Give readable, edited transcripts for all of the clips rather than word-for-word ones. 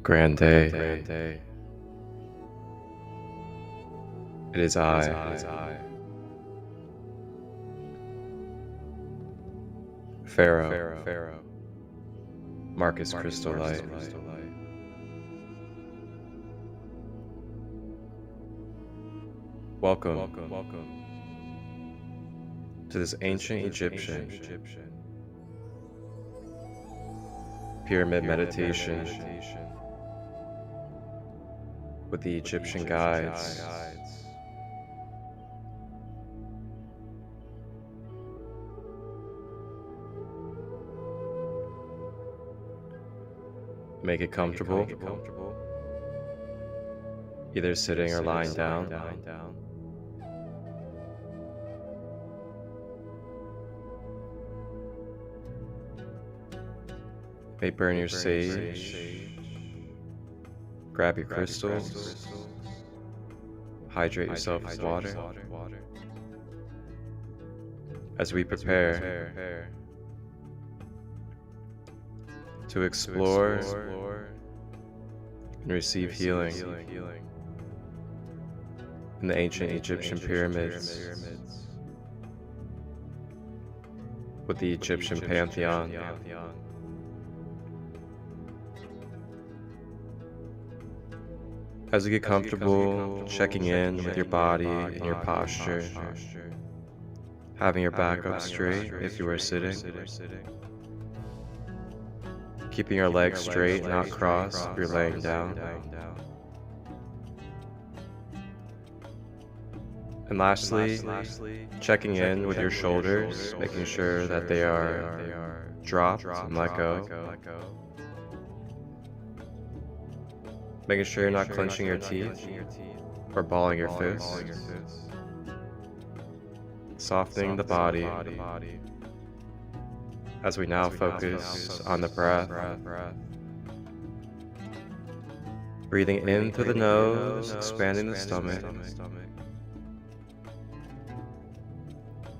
grand day. It is I, Pharaoh, Marcus Christolight. Welcome to this ancient Egyptian pyramid meditation with the Egyptian guides. Make it comfortable, either sitting or lying down. May burn your sage, grab your crystals, hydrate yourself with water. As we prepare to explore and receive healing in the ancient Egyptian pyramids with the Egyptian pantheon. As you get comfortable, checking in with your body and your posture, having your back up straight if you are sitting, keeping your legs straight, not crossed if you're laying down. And lastly, checking in with your shoulders, making sure that they are dropped and let go. Making sure you're not clenching your teeth or balling your fists. Softening the body as we now focus on the breath. Breathing in through the nose, expanding the stomach.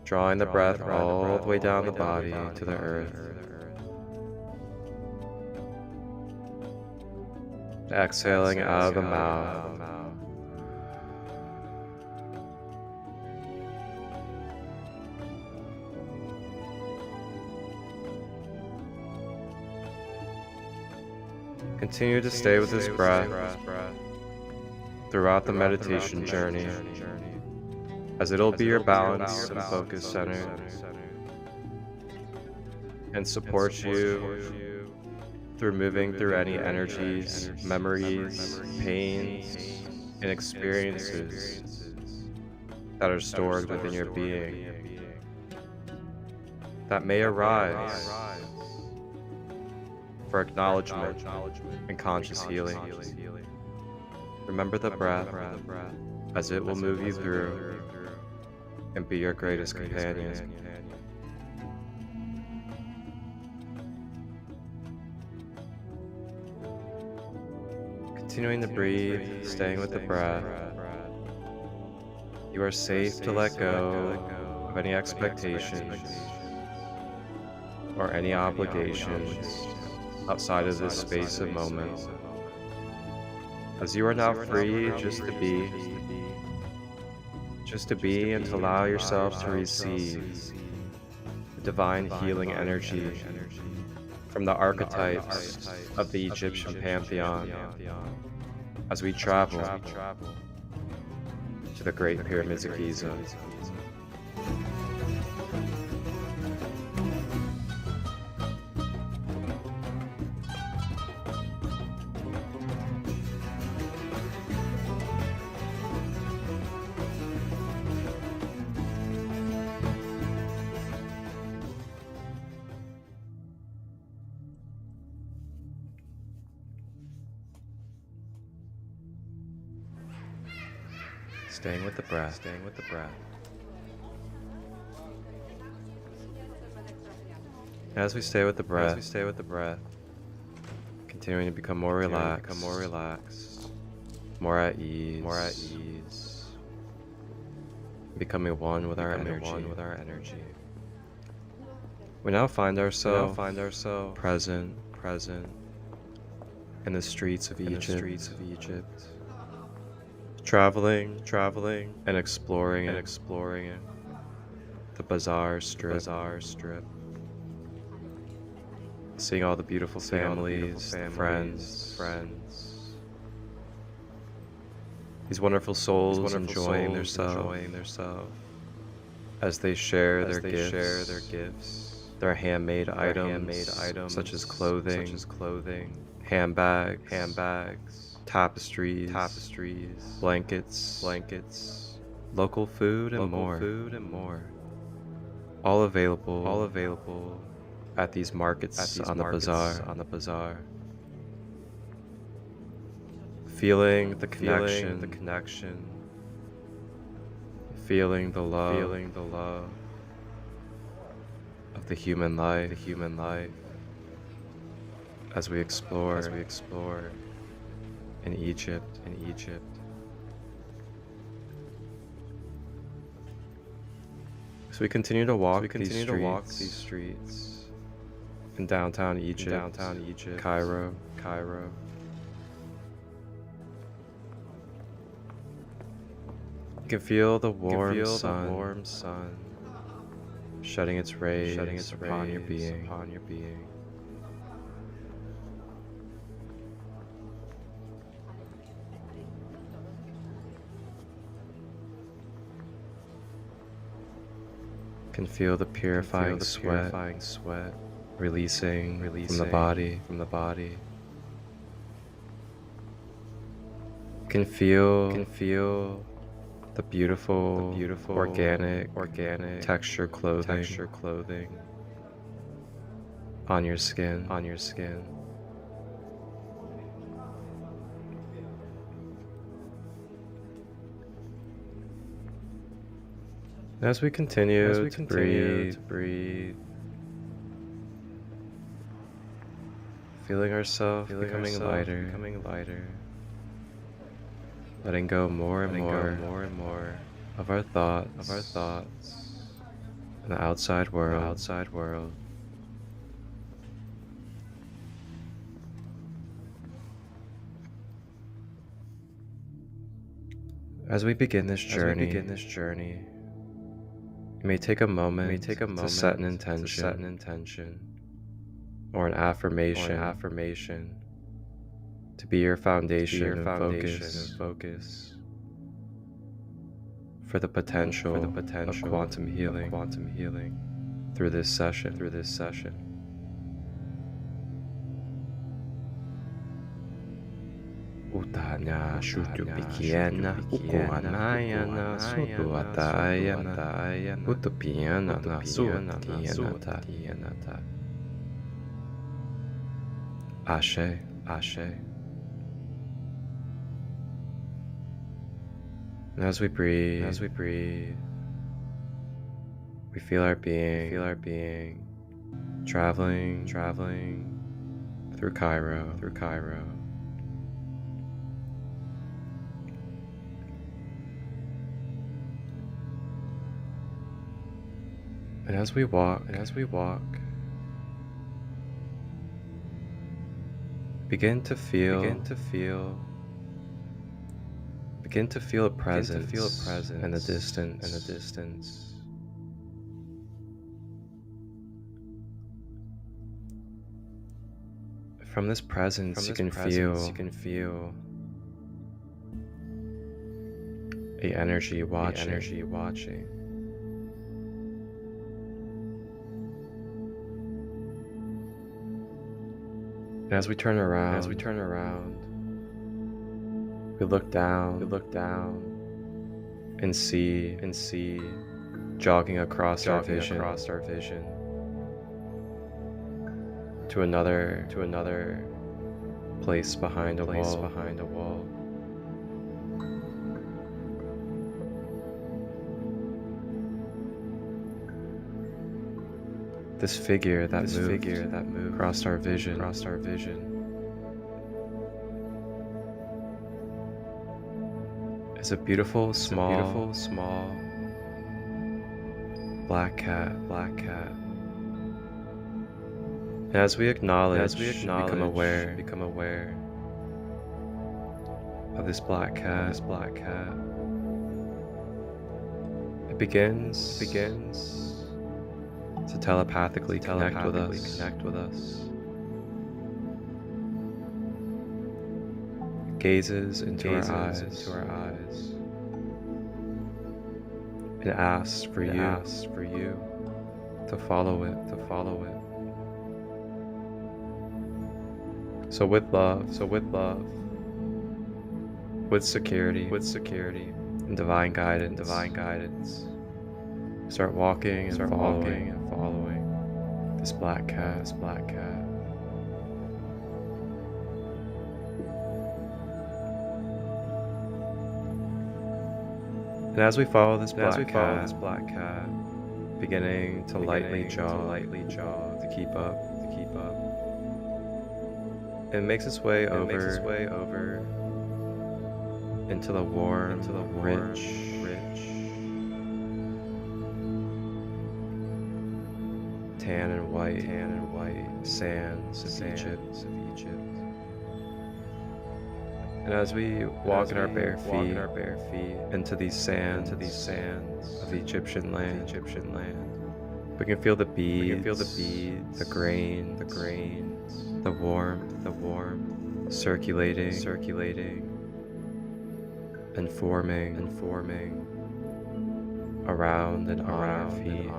Drawing the breath all the way down the body to the earth. Exhaling out of the mouth. Continue to stay with this breath throughout the meditation journey, as it'll be your balance and focus center and support you through moving through any energies, memories, pains, and experiences that are stored within your being that may arise for acknowledgement and conscious healing. Remember the breath as it will move you through and be your greatest companion. Continuing to breathe, staying with the breath. You are safe to let go of any expectations or any obligations outside of this space of moment, as you are now free just to be and to allow yourself to receive the divine healing energy from the archetypes of the Egyptian pantheon as we travel to the Great Pyramids of Giza. Staying with the breath. As we stay with the breath, continuing to become more relaxed, more at ease, becoming one with our energy. We now find ourselves present in the streets of Egypt, traveling and exploring it, the bazaar strip, seeing all the beautiful families, the friends, these wonderful souls enjoying themselves as they share their gifts, their handmade items such as clothing, handbags, tapestries, blankets, local food and more, all available at these markets on the bazaar. Feeling the connection, feeling the love of the human life as we explore in Egypt. So we continue to walk these streets in downtown Egypt, Cairo. You can feel the warm sun shedding its rays upon your being. You can feel the purifying sweat releasing from the body. You can feel the beautiful organic texture clothing on your skin. As we continue to breathe, feeling ourselves becoming lighter, letting go more and more of our thoughts and the outside world. As we begin this journey, you may take a moment to set an intention or an affirmation to be your foundation and focus for the potential of quantum healing through this session. Utanya shutu pikiana ukuanayana sutu atayana utupiana na suatianata. Ashe. And as we breathe, we feel our being traveling through Cairo. And as we walk, begin to feel a presence in the distance. From this presence, you can feel a energy watching. And as we turn around, we look down and see jogging across our vision to another place behind a wall. This figure that moved across our vision is a beautiful small black cat. And as we acknowledge, become aware of this black cat. It begins to telepathically connect with us. It gazes into our eyes and asks for you to follow it. So with love, with security, and divine guidance, start walking and following this black cat. And as we follow this black cat, beginning to lightly jog to keep up, it makes its way over into the warm, rich, tan and white sands of Egypt. And as we walk in our bare feet into these sands of Egyptian land, we can feel the beads, the grain, the warmth, circulating, and forming around and on our feet.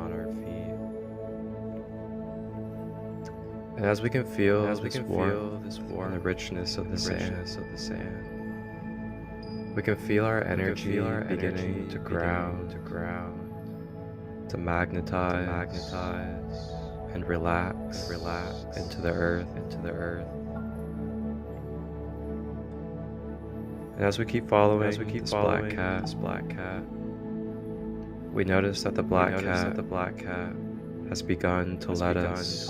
And as we can feel this warmth and the richness of the sand, we can feel our energy beginning to ground, to magnetize and relax into the earth. And as we keep following this black cat, we notice that the black cat has begun to lead us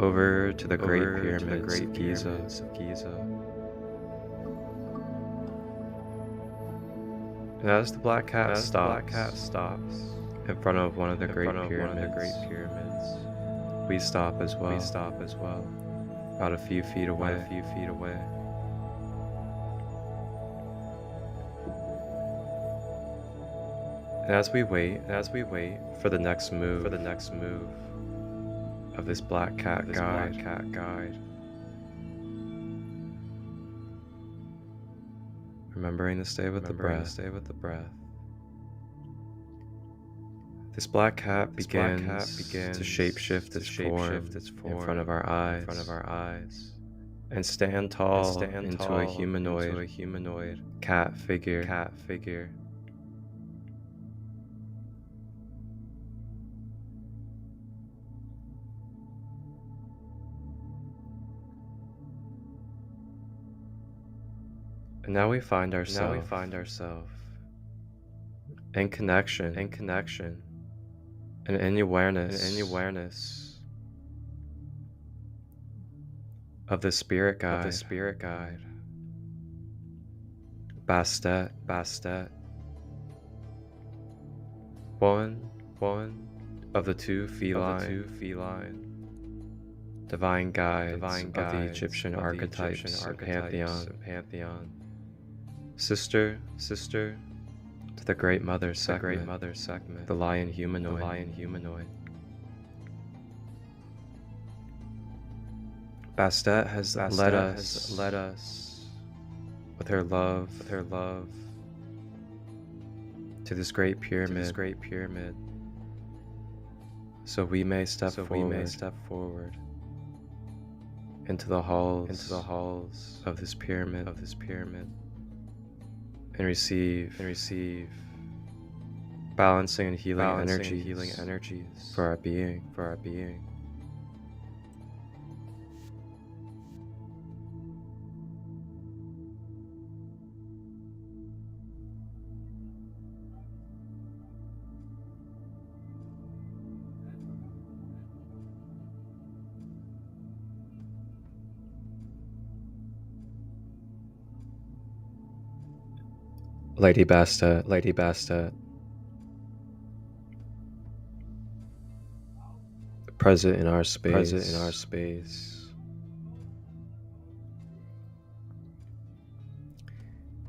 over to the Great Pyramids of Giza. And as the black cat stops in front of one of the Great Pyramids, we stop as well, about a few feet away. And as we wait for the next move of this black cat guide, remembering to stay with the breath. This black cat begins to shapeshift its form in front of our eyes, and stand tall into a humanoid cat figure. And now we find ourselves in connection and in awareness of the spirit guide, Bastet, one of the two feline divine guides of the Egyptian archetypes and pantheon. Sister to the Great Mother Sekhmet, the lion humanoid. Bastet has led us with her love to this great pyramid, so we may step forward into the halls of this pyramid and receive balancing and healing energies for our being. Lady Bastet, present in our space,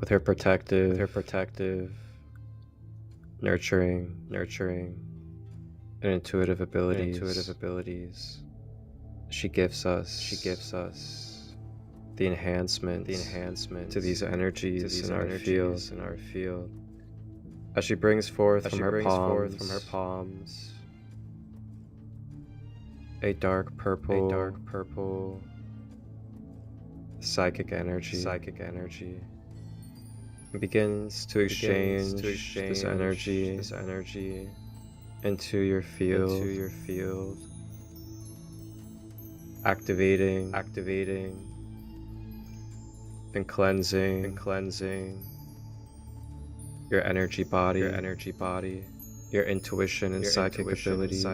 with her protective, nurturing, and intuitive abilities. She gives us the enhancement to these energies in our field. As she brings forth from her palms a dark purple psychic energy, and begins to exchange this energy into your field, activating and cleansing your energy body, your intuition and psychic abilities,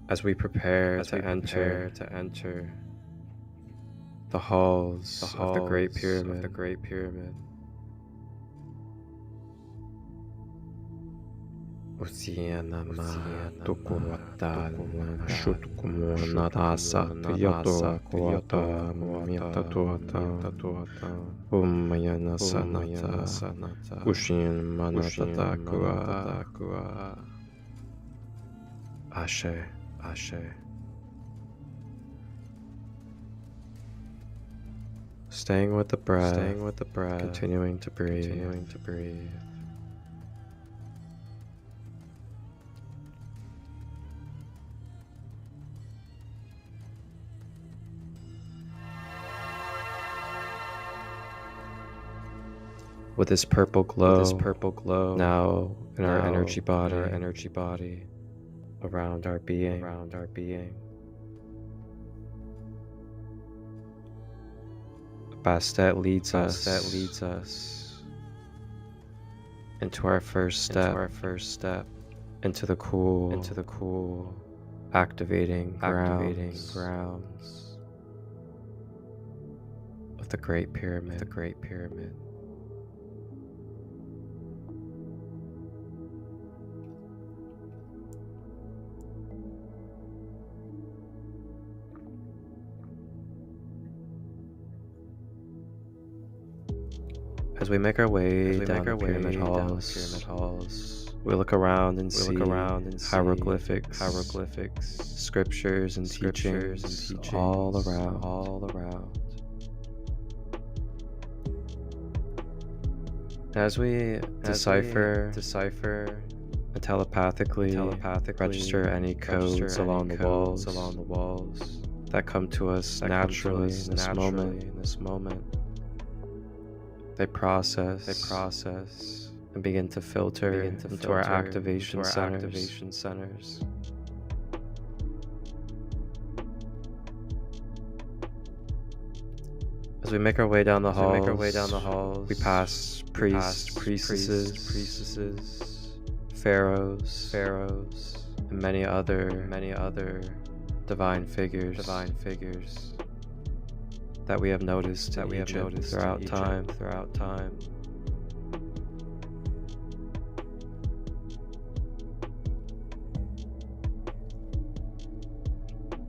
as we prepare to enter the halls of the Great Pyramid. Ashe. Staying with the breath, continuing to breathe. With this purple glow now in our energy body, around our being. Bastet leads us into our first step, into the cool, activating grounds of the Great Pyramid. As we make our way down the pyramid halls, we look around and see hieroglyphics, scriptures and teachings all around. As we decipher and telepathically register any codes along the walls that come to us naturally in this moment, they process and begin to filter into our activation centers. As we make our way down the halls, we pass priests, priestesses, pharaohs, and many other divine figures that we have noticed throughout time.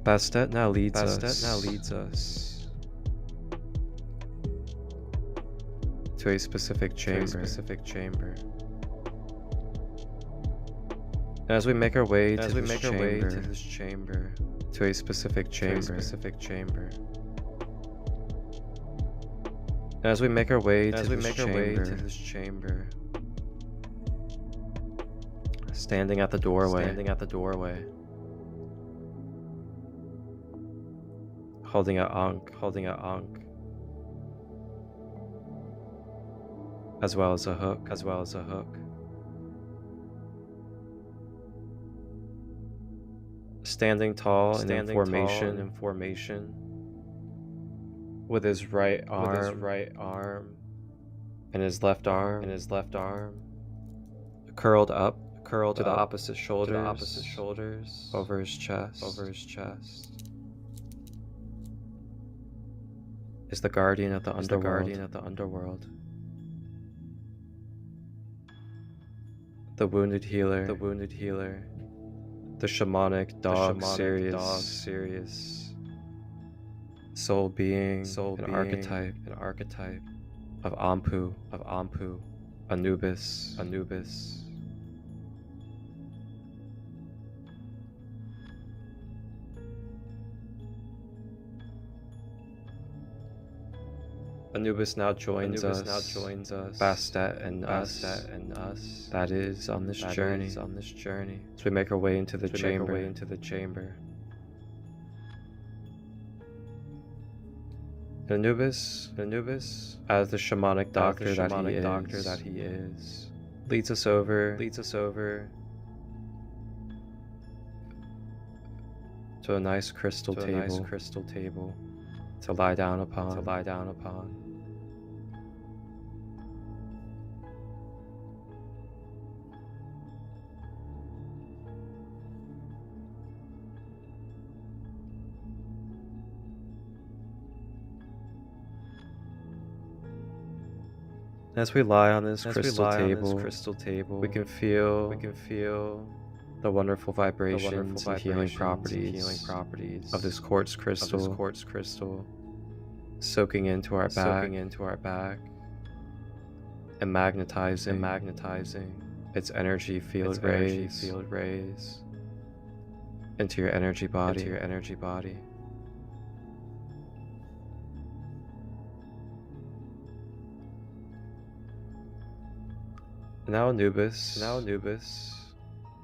Bastet now leads us to a specific chamber. And as we make our way to this chamber, to a specific chamber. And as we make our way to this chamber, standing at the doorway, holding a ankh, as well as a hook. Standing tall and in formation, with his right arm and his left arm curled up to the opposite shoulders, over his chest, is the guardian of the underworld, the wounded healer, the shamanic dog, Sirius, soul being, an archetype, of Ampu, Anubis, Anubis now joins us, Bastet and us, that is on this journey, as we make our way into the chamber. Anubis, as the shamanic doctor that he is, leads us over to a nice crystal table to lie down upon. As we lie on this crystal table, we can feel the wonderful vibrations and healing properties of this quartz crystal soaking into our back and magnetizing its energy field rays into your energy body. Now Anubis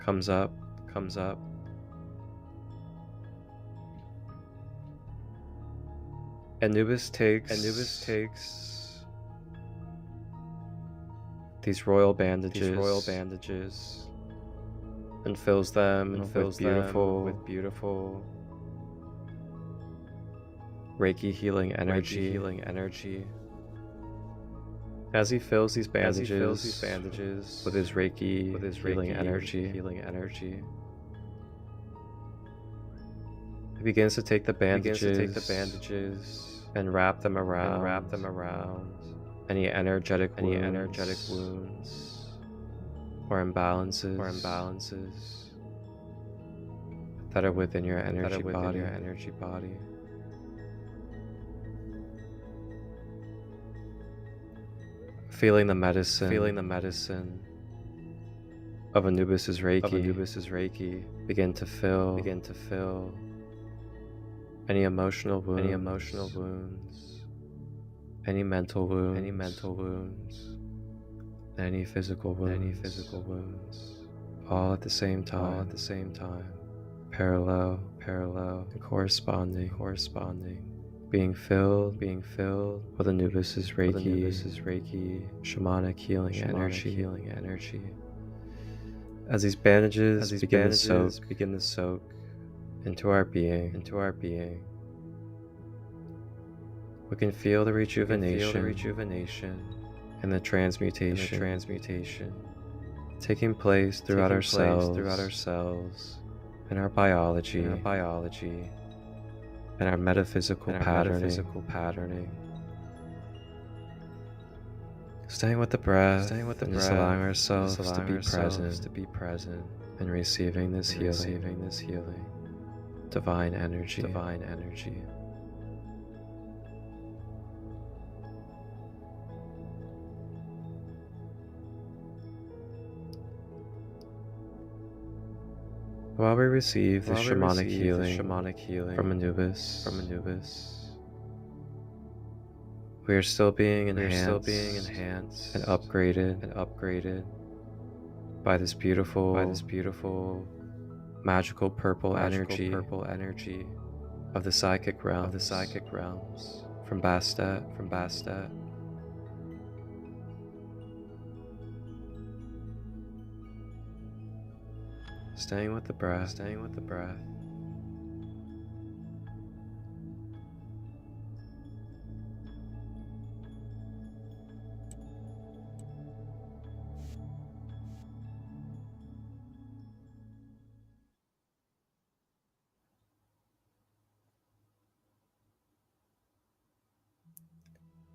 comes up. Anubis takes these royal bandages and fills them with beautiful Reiki healing energy. As he fills these bandages with his Reiki healing energy, he begins to take the bandages and wrap them around any energetic wounds or imbalances that are within your energy body. Feeling the medicine of Anubis's Reiki begin to fill any emotional wounds, any mental wounds, any physical wounds, all at the same time, parallel and corresponding, being filled with Anubis's Reiki shamanic healing energy. As these bandages begin to soak into our being, we can feel the rejuvenation and the transmutation taking place throughout ourselves and our biology and our metaphysical patterning. Staying with the breath, and just allowing ourselves to be present and receiving this healing, divine energy. While we receive the shamanic healing from Anubis, we are still being enhanced and upgraded by this beautiful magical purple energy of the psychic realms from Bastet. Staying with the breath.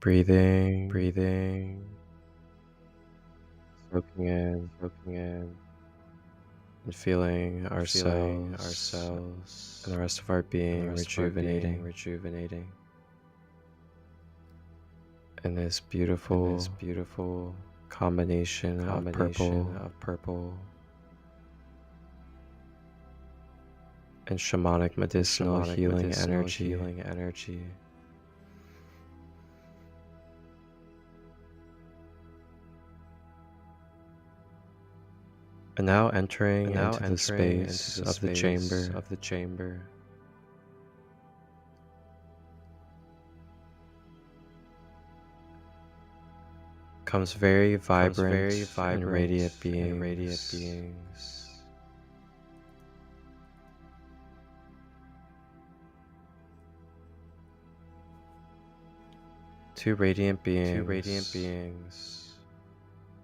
Breathing, soaking in, and feeling ourselves and the rest of our being rejuvenating. in this beautiful combination of purple and shamanic medicinal healing energy. And now entering into the space of the chamber. Comes very vibrant and radiant beings. Two radiant beings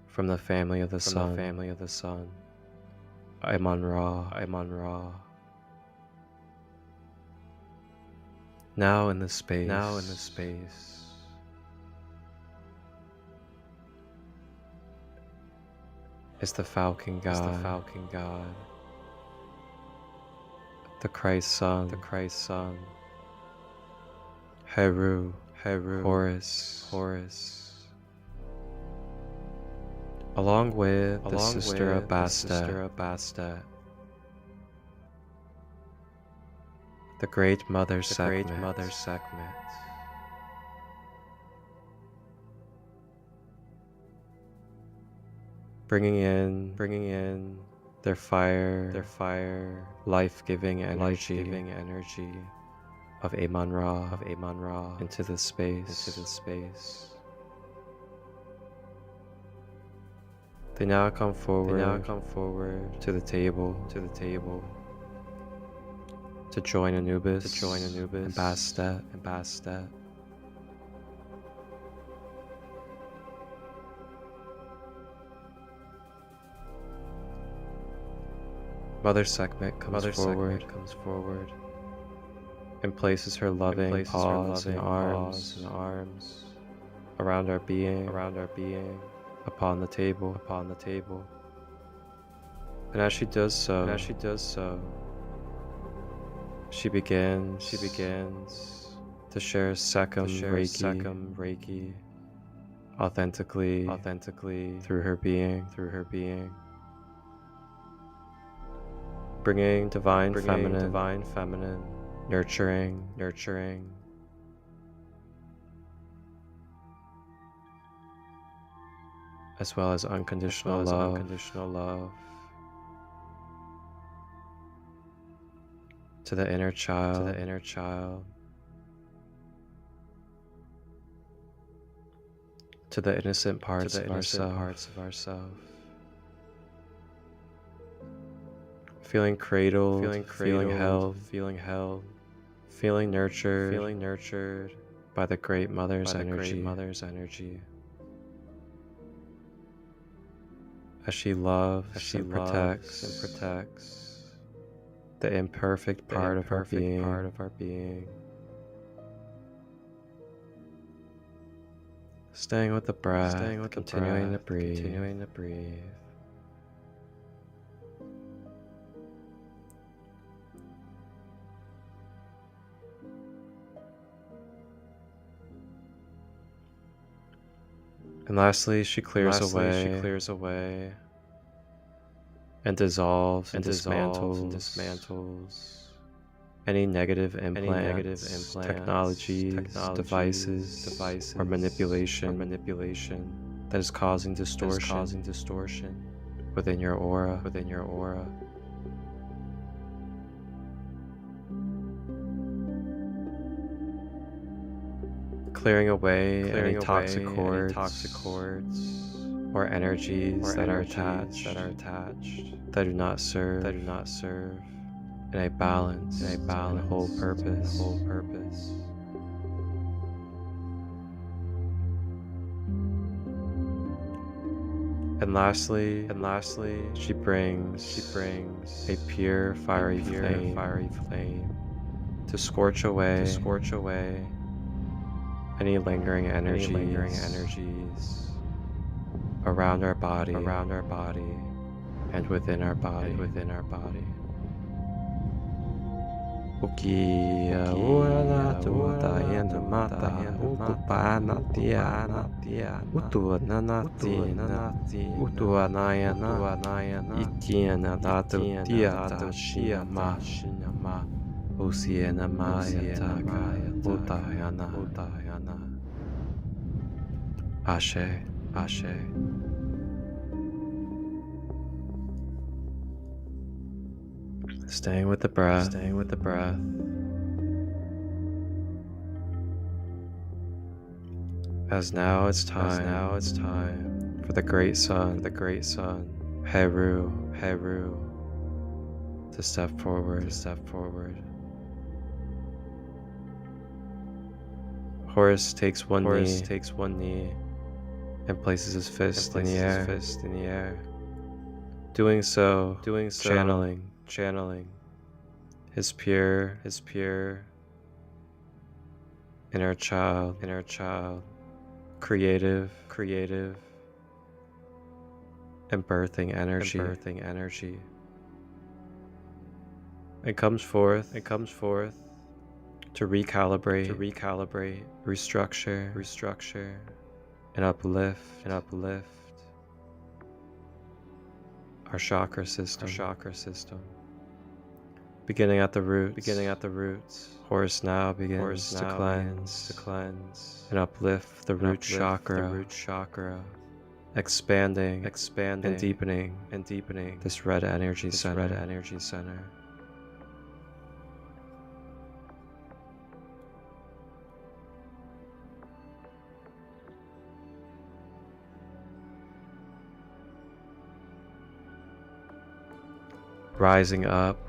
from the family of the sun. Amon Ra. Now in the space. Is the falcon god, the Christ son, Heru, Horus, along with the sister of Bastet, the great mother Sekhmet, bringing in their fire, life-giving energy of Amon Ra into the space. They now come forward to the table to join Anubis and Bastet. Mother Sekhmet comes forward and places her loving paws and arms around our being upon the table. And as she does so, she begins to share Sekhem Reiki authentically through her being. Bringing divine feminine, nurturing, as well as unconditional love to the inner child, to the innocent parts of ourselves. Feeling cradled, feeling held, feeling nurtured by the great mother's energy. As she loves and protects the imperfect part of our being. Staying with the breath, continuing to breathe. And lastly, she clears away and dissolves and dismantles any negative implants, technologies, devices, or manipulation that is causing distortion within your aura. Clearing away any toxic cords or energies that are attached that do not serve in a balance and whole purpose. And lastly, she brings a pure fiery flame to scorch away any lingering energies around our body and within our body. Uki uana tuata yanda mata utupa natia utua nanatina utua nayana ikiana datu tiata shinama usiena maya taka utayana Ashe. Staying with the breath. As now it's time for the great sun, Heru, to step forward. Horus takes one knee and places his fist in the air. Doing so, channeling his pure inner child, creative and birthing energy. It comes forth to recalibrate, restructure, and uplift our chakra system. Beginning at the roots. Horus now begins to cleanse and uplift the root chakra, expanding and deepening this red energy center. Rising up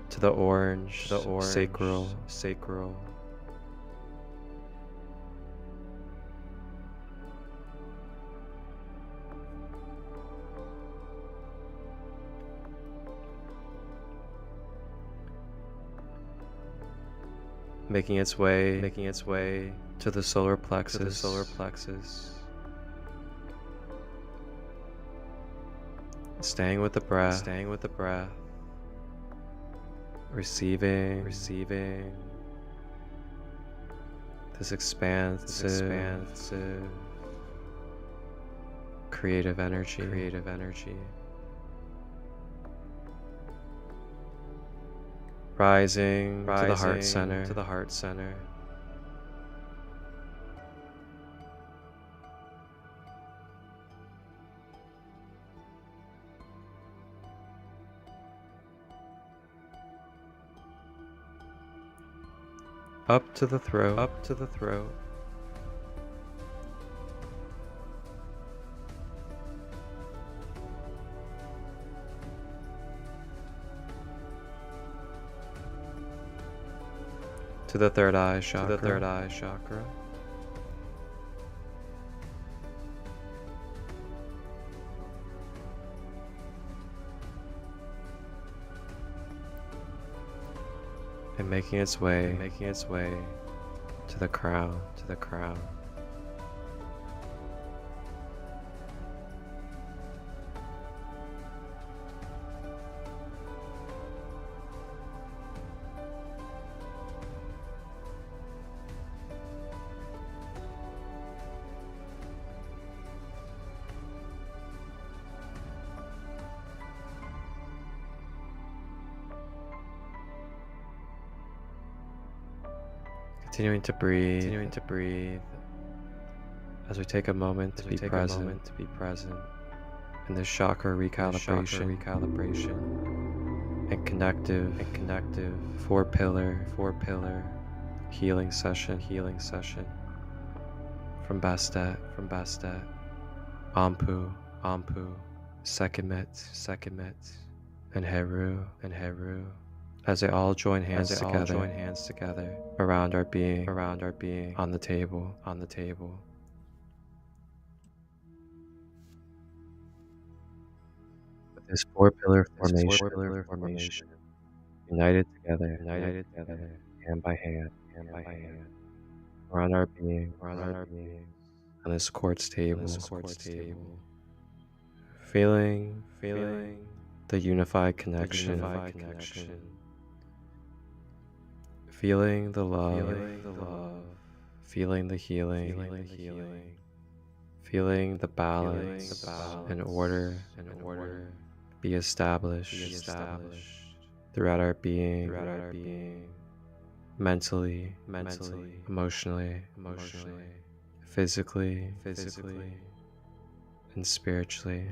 to the orange, sacral. Making its way to the solar plexus. Staying with the breath. Receiving this expansive creative energy. Rising to the heart center. Up to the throat. To the third eye chakra. And making its way to the crown. Continuing to breathe as we take a moment to be present in this chakra recalibration and connective four pillar healing session from Bastet, Ampu, Sekhmet, and Heru. As they all join hands together around our being on the table. With this four pillar formation, united together, hand by hand, around our being on this quartz table, feeling the unified connection feeling the love, feeling the healing, feeling the balance and order be established throughout our being, mentally, emotionally, physically, and spiritually.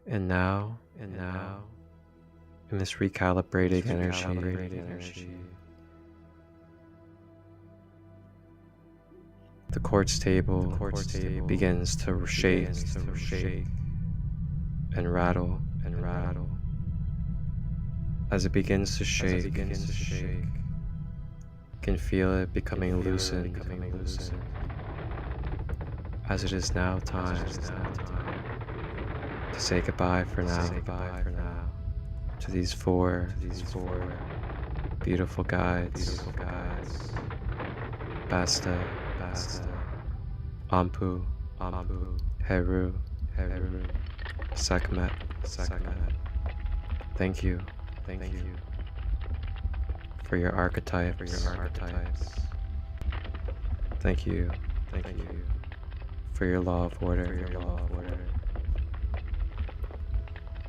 And now, in this recalibrating energy, the quartz table begins to shake and rattle. As it begins to shake, you can feel it becoming loosened, as it is now time to say goodbye for now to these four beautiful guides: Basta, Ampu, Heru, Sekhmet. Thank you for your archetypes. Thank you for your law of order.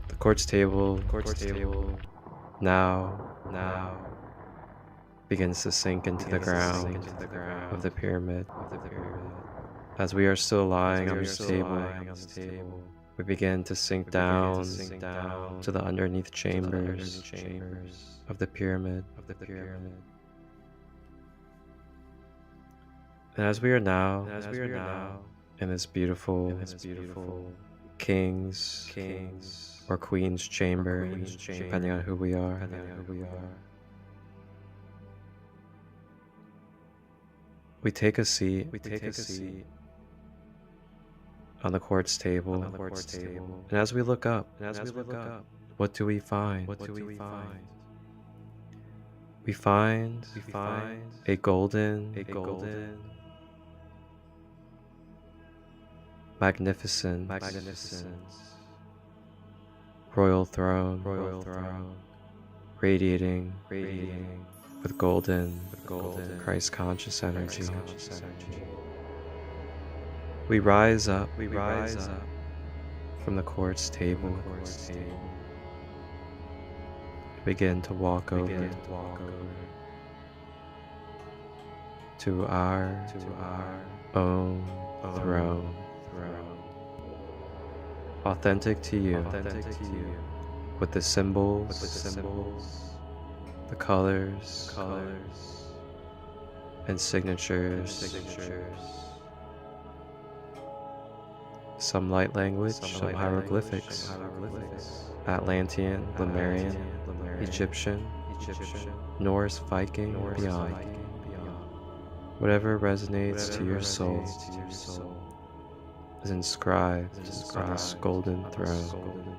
The quartz table now begins to sink into the ground of the pyramid. As we are still lying on this table, we begin to sink down to the underneath chambers of the pyramid. And as we are now in this beautiful king's or queen's chamber, depending on who we are, we take a seat on the quartz table, and as we look up, what do we find? We find a golden, magnificent royal throne, radiating with golden Christ conscious energy. We rise up from the quartz table, begin to walk over to our own throne, authentic to you, with the symbols, the colors, and signatures. Some light language, some hieroglyphics, Atlantean, Lemurian, Egyptian, Norse, Viking, beyond. Whatever resonates to your soul is inscribed on this golden throne.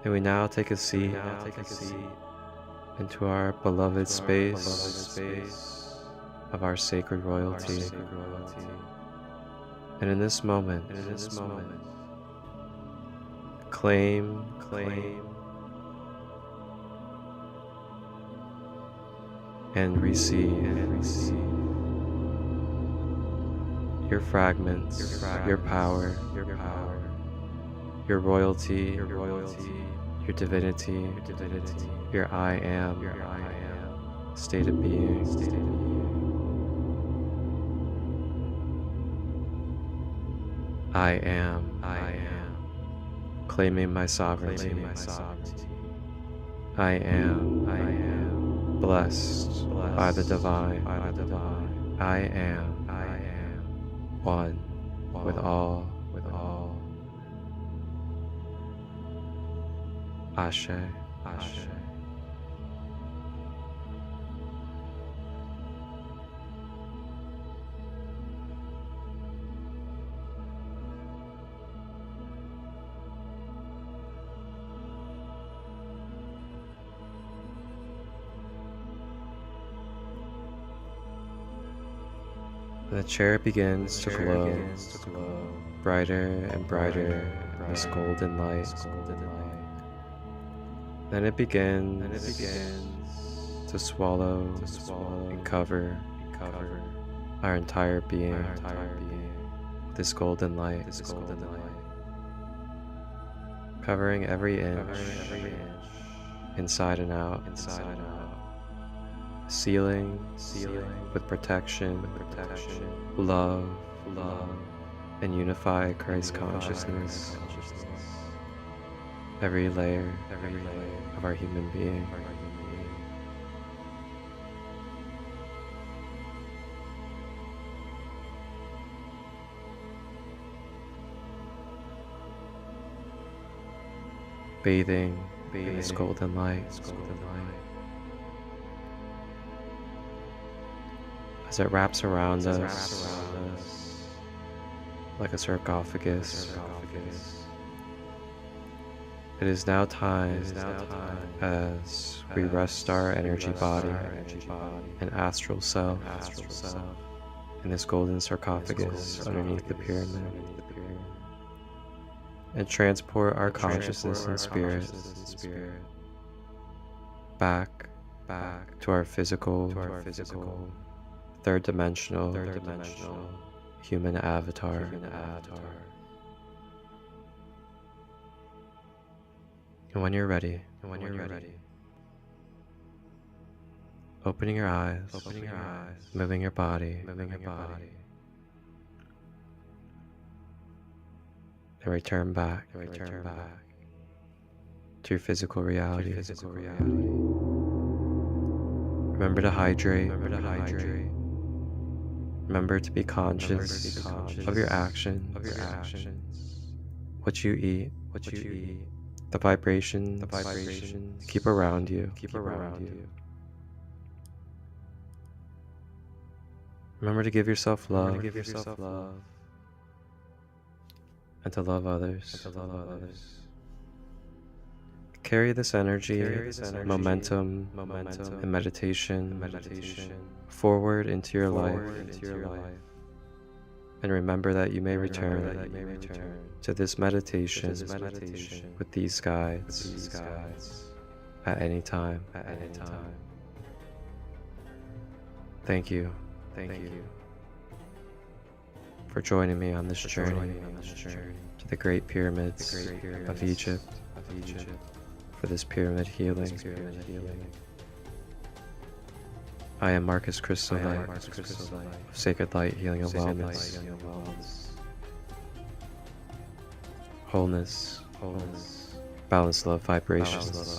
And we now take a seat into our beloved space of our sacred royalty. And in this moment, claim and receive your fragments, your power, your royalty, your divinity, your I am state of being. I am claiming my sovereignty. I am blessed by the divine. I am one with all. Ashe. The chair begins to glow, brighter and brighter in this golden light. Then it begins to swallow and cover our entire being with this golden light, covering every inch, inside and out, sealing with protection, love, and unified Christ consciousness, every layer of our human being. Bathing in this golden light. As it wraps around us like a sarcophagus. It is now time as we rest our energy body and astral self in this golden sarcophagus underneath the pyramid, and transport our consciousness and spirit back to our physical, third dimensional human avatar. And when you're ready, opening your eyes, moving your body, and return back to your physical reality. Remember to hydrate. Remember to be conscious of your actions, what you eat, the vibrations keep around you. Remember to give yourself love and to love others. Carry this energy, momentum, and meditation forward into your life. And remember that you may return to this meditation with these guides at any time. Thank you for joining me on this journey to the Great Pyramids of Egypt for this pyramid healing. I am Marcus Christolight of Sacred Light Healing and Wellness. Wholeness, balanced love vibrations.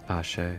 Ashe.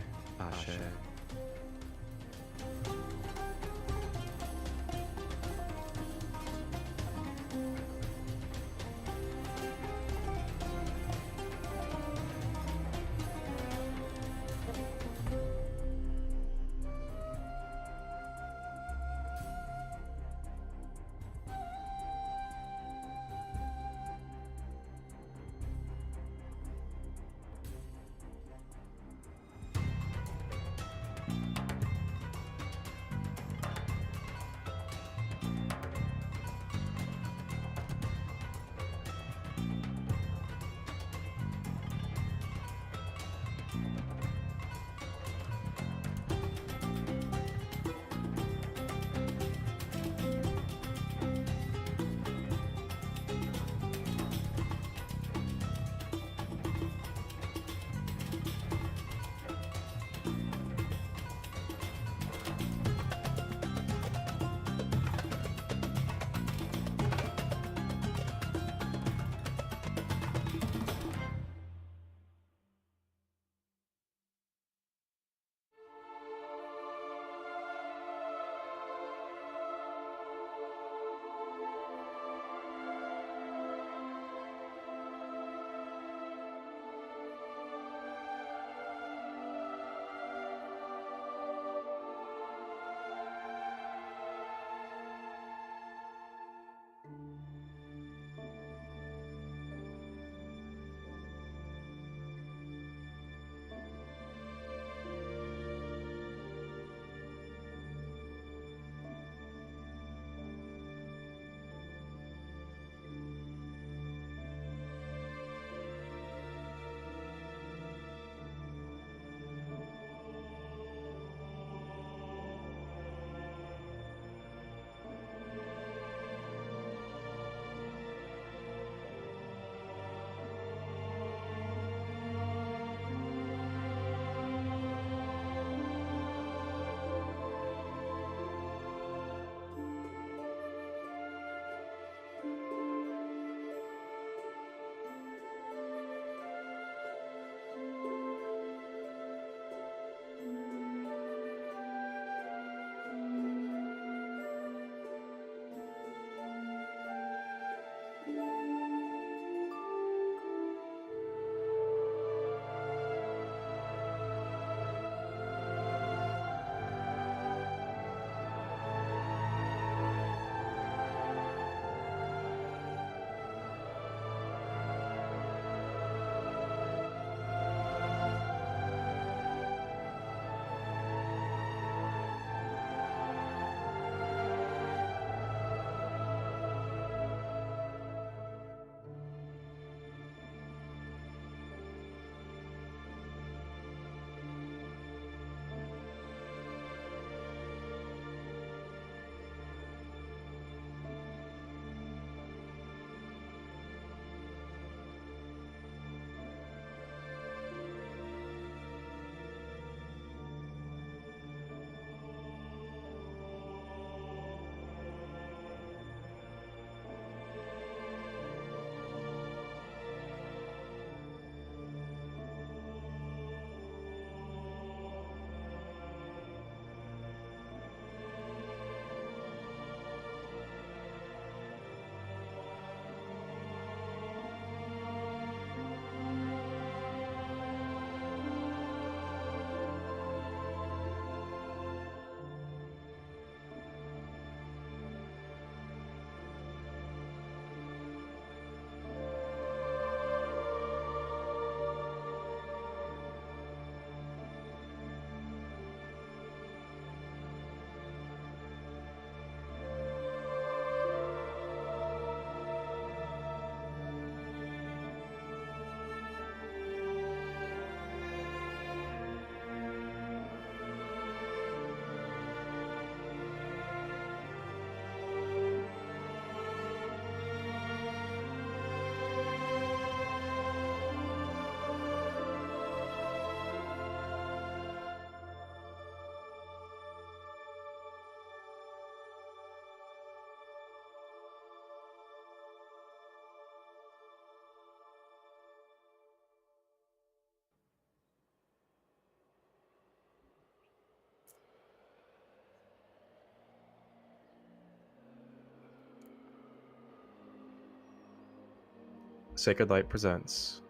Sacred Light presents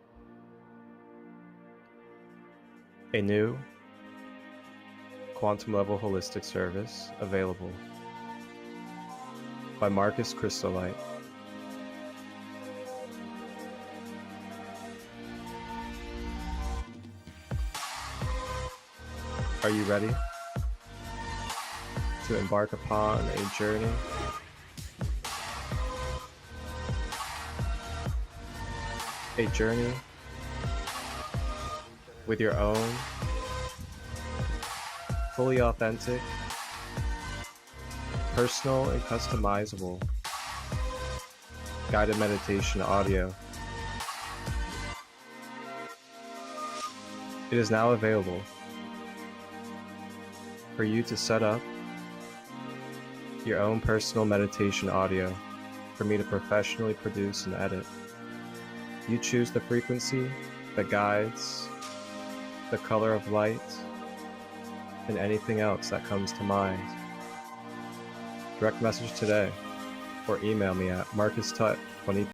a new quantum level holistic service available by Christolight. Are you ready to embark upon a journey with your own fully authentic, personal and customizable guided meditation audio? It is now available for you to set up your own personal meditation audio for me to professionally produce and edit. You choose the frequency, the guides, the color of light, and anything else that comes to mind. Direct message today or email me at marcustut20